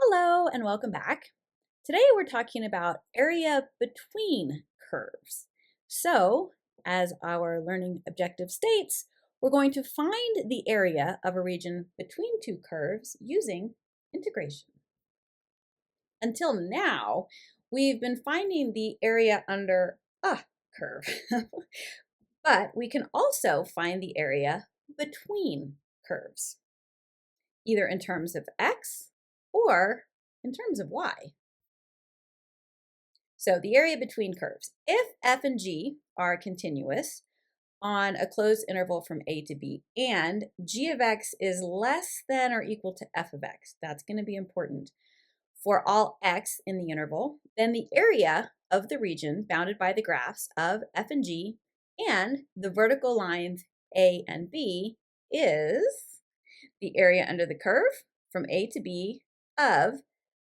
Hello and welcome back. Today we're talking about area between curves. So, as our learning objective states, we're going to find the area of a region between two curves using integration. Until now, we've been finding the area under a curve, but we can also find the area between curves, either in terms of x or in terms of y. So the area between curves. If f and g are continuous on a closed interval from a to b and g of x is less than or equal to f of x, that's going to be important for all x in the interval, then the area of the region bounded by the graphs of f and g and the vertical lines a and b is the area under the curve from a to b of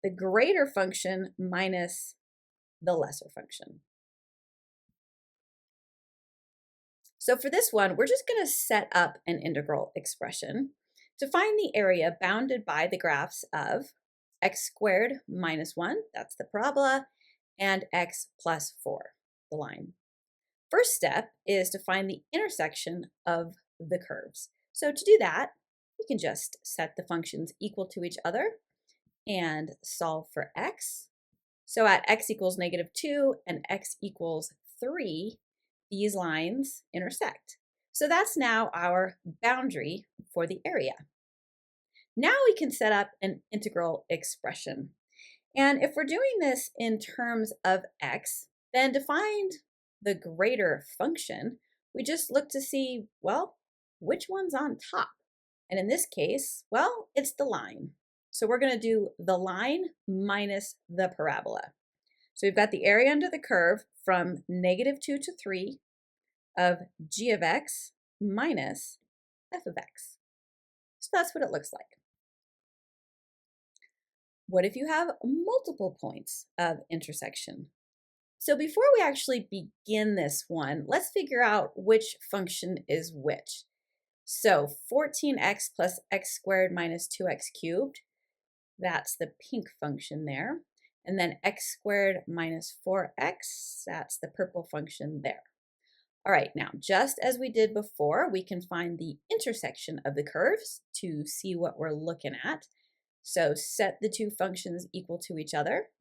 the greater function minus the lesser function. So for this one, we're just going to set up an integral expression to find the area bounded by the graphs of x squared minus 1, that's the parabola, and x plus 4, the line. First step is to find the intersection of the curves. So to do that, we can just set the functions equal to each other and solve for x. So at x equals -2 and x equals 3, these lines intersect. So that's now our boundary for the area. Now we can set up an integral expression. And if we're doing this in terms of x, then to find the greater function, we just look to see, well, which one's on top? And in this case, well, it's the line. So we're going to do the line minus the parabola. So we've got the area under the curve from -2 to 3 of g of x minus f of x. So that's what it looks like. What if you have multiple points of intersection? So before we actually begin this one, let's figure out which function is which. So 14x plus x squared minus 2x cubed, that's the pink function there. And then x squared minus 4x, that's the purple function there. All right, now just as we did before, we can find the intersection of the curves to see what we're looking at. So set the two functions equal to each other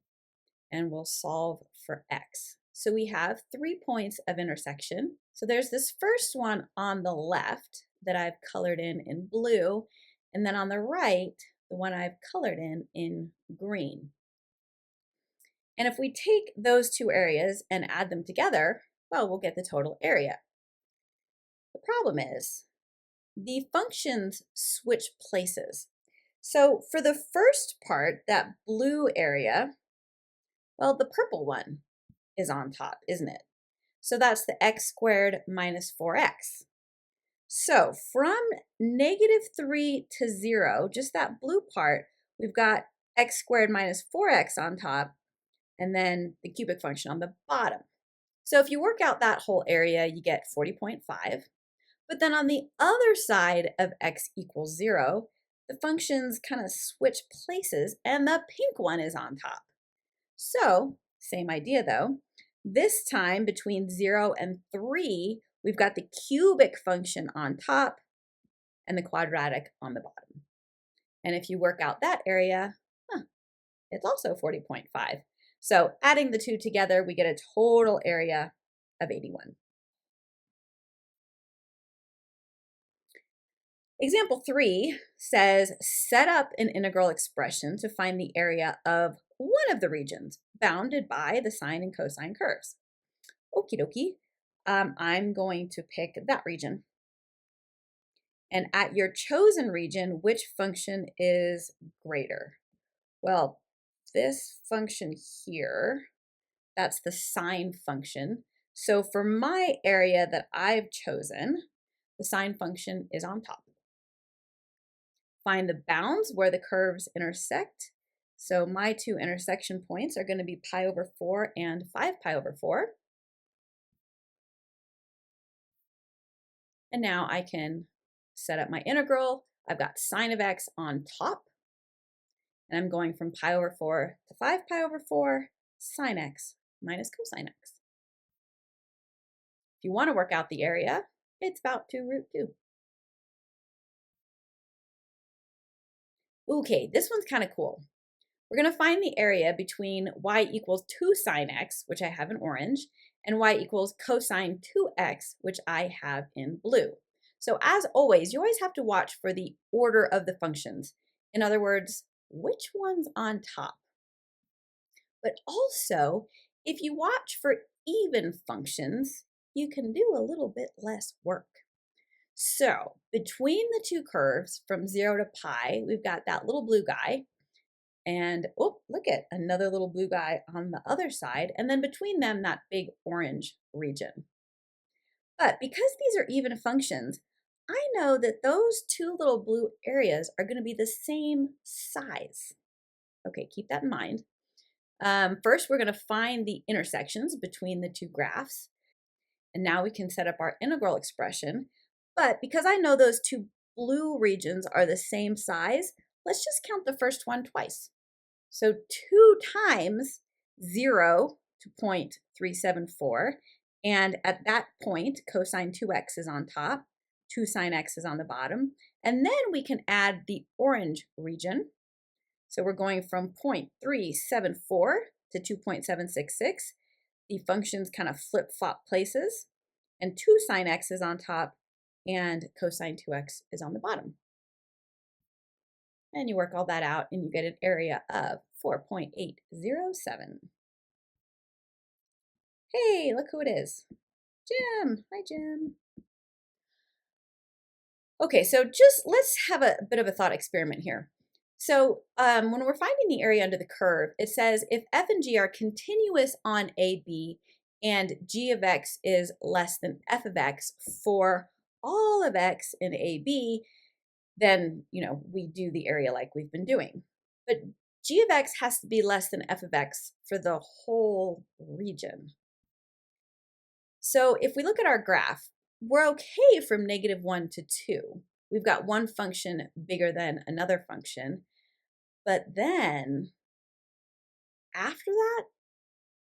and we'll solve for x. So we have 3 points of intersection. So there's this first one on the left that I've colored in blue, and then on the right, the one I've colored in green. And if we take those two areas and add them together, well, we'll get the total area. The problem is the functions switch places. So for the first part, that blue area, well, the purple one is on top, isn't it? So that's the x squared minus 4x. So from -3 to 0, just that blue part, we've got x squared minus 4x on top, and then the cubic function on the bottom. So if you work out that whole area, you get 40.5. But then on the other side of x equals 0, the functions kind of switch places, and the pink one is on top. So, same idea though. This time between 0 and 3, we've got the cubic function on top and the quadratic on the bottom. And if you work out that area, it's also 40.5. So adding the two together, we get a total area of 81. Example 3 says, set up an integral expression to find the area of one of the regions bounded by the sine and cosine curves. Okie dokie. I'm going to pick that region. And at your chosen region, which function is greater? Well, this function here, that's the sine function. So for my area that I've chosen, the sine function is on top. Find the bounds where the curves intersect. So my two intersection points are going to be pi over 4 and 5 pi over 4. And now I can set up my integral. I've got sine of x on top. And I'm going from pi over 4 to 5 pi over 4 sine x minus cosine x. If you want to work out the area, it's about 2 root 2. Okay, this one's kind of cool. We're going to find the area between y equals 2 sine x, which I have in orange, and y equals cosine 2x, which I have in blue. So as always, you always have to watch for the order of the functions. In other words, which one's on top? But also, if you watch for even functions, you can do a little bit less work. So between the two curves from 0 to pi, we've got that little blue guy. And oh, look at another little blue guy on the other side. And then between them, that big orange region. But because these are even functions, I know that those two little blue areas are going to be the same size. Okay, keep that in mind. First, we're going to find the intersections between the two graphs. And now we can set up our integral expression. But because I know those two blue regions are the same size, let's just count the first one twice. So 2 times 0 to 0.374. And at that point, cosine 2x is on top, 2 sine x is on the bottom. And then we can add the orange region. So we're going from 0.374 to 2.766. The functions kind of flip-flop places. And 2 sine x is on top, and cosine 2x is on the bottom. And you work all that out, and you get an area of 4.807. Hey, look who it is. Jim. Hi, Jim. Okay, so just let's have a bit of a thought experiment here. So when we're finding the area under the curve, it says if f and g are continuous on AB and g of x is less than f of x for all of x in AB, then, we do the area like we've been doing. But g of x has to be less than f of x for the whole region. So if we look at our graph, we're okay from -1 to 2. We've got one function bigger than another function. But then after that,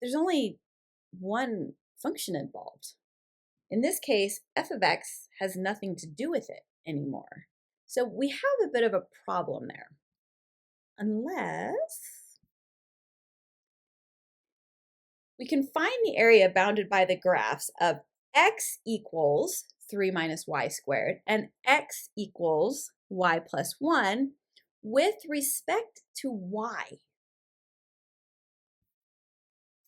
there's only one function involved. In this case, f of x has nothing to do with it anymore. So we have a bit of a problem there. Unless we can find the area bounded by the graphs of x equals 3 minus y squared and x equals y plus 1 with respect to y.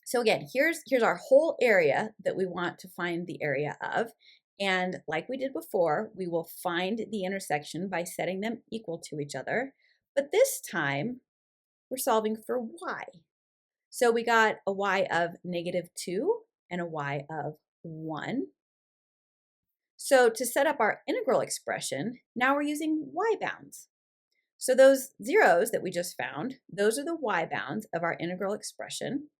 So again, here's our whole area that we want to find the area of. And like we did before, we will find the intersection by setting them equal to each other. But this time, we're solving for y. So we got a y of -2 and a y of 1. So to set up our integral expression, now we're using y bounds. So those zeros that we just found, those are the y bounds of our integral expression.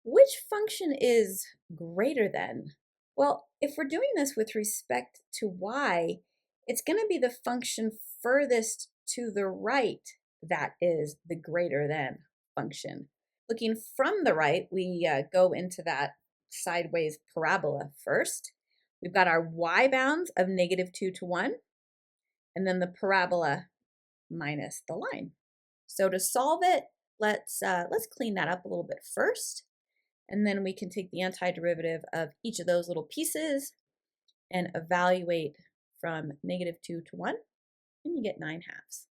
Which function is greater than? Well, if we're doing this with respect to y, it's going to be the function furthest to the right that is the greater than function. Looking from the right, we go into that sideways parabola first. We've got our y bounds of -2 to 1, and then the parabola minus the line. So to solve it, let's clean that up a little bit first. And then we can take the antiderivative of each of those little pieces and evaluate from -2 to 1, and you get 9/2.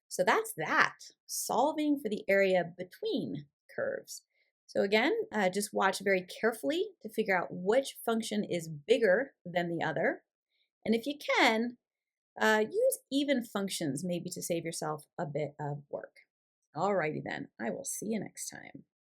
So that's that, solving for the area between curves. So again, just watch very carefully to figure out which function is bigger than the other. And if you can, use even functions maybe to save yourself a bit of work. Alrighty then, I will see you next time.